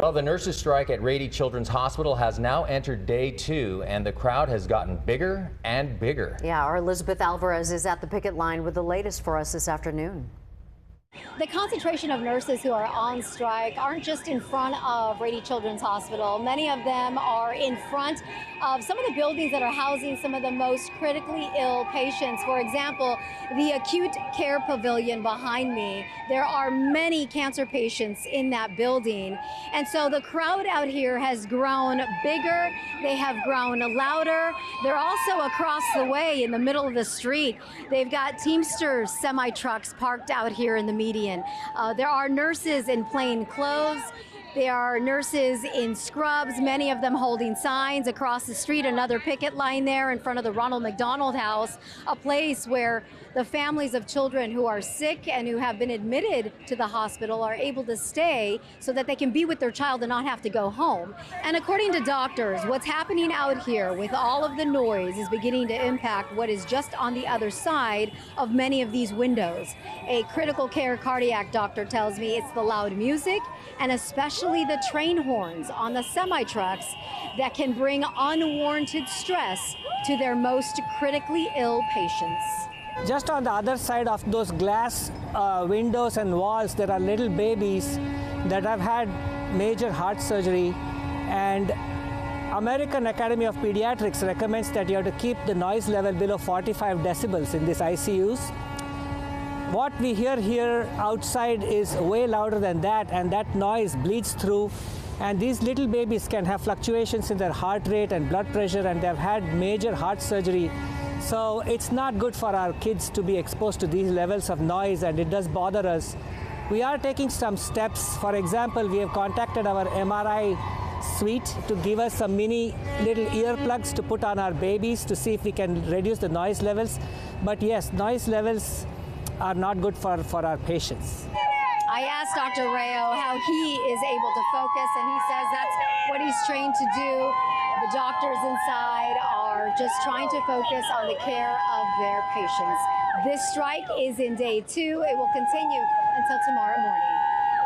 Well, the nurses' strike at Rady Children's Hospital has now entered day 2, and the crowd has gotten bigger and bigger. Yeah, our Elizabeth Alvarez is at the picket line with the latest for us this afternoon. The concentration of nurses who are on strike aren't just in front of Rady Children's Hospital. Many of them are in front of some of the buildings that are housing some of the most critically ill patients. For example, the acute care pavilion behind me. There are many cancer patients in that building. And so the crowd out here has grown bigger. They have grown louder. They're also across the way in the middle of the street. They've got Teamsters semi-trucks parked out here in the median. There are nurses in plain clothes. There are nurses in scrubs, many of them holding signs. Across the street, another picket line there in front of the Ronald McDonald House, a place where the families of children who are sick and who have been admitted to the hospital are able to stay so that they can be with their child and not have to go home. And according to doctors, what's happening out here with all of the noise is beginning to impact what is just on the other side of many of these windows. A critical care cardiac doctor tells me it's the loud music and especially the train horns on the semi-trucks that can bring unwarranted stress to their most critically ill patients. Just on the other side of those glass windows and walls, there are little babies that have had major heart surgery, and American Academy of Pediatrics recommends that you have to keep the noise level below 45 decibels in these ICUs. What we hear here outside is way louder than that, and that noise bleeds through, and these little babies can have fluctuations in their heart rate and blood pressure, and they've had major heart surgery. So it's not good for our kids to be exposed to these levels of noise, and it does bother us. We are taking some steps. For example, we have contacted our MRI suite to give us some mini little earplugs to put on our babies to see if we can reduce the noise levels. But yes, noise levels are not good for our patients. I asked Dr. Rayo how he is able to focus, and he says that's what he's trained to do. The doctors inside are just trying to focus on the care of their patients. This strike is in day 2. It will continue until tomorrow morning.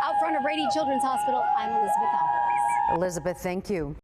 Out front of Rady Children's Hospital, I'm Elizabeth Alvarez. Elizabeth, thank you.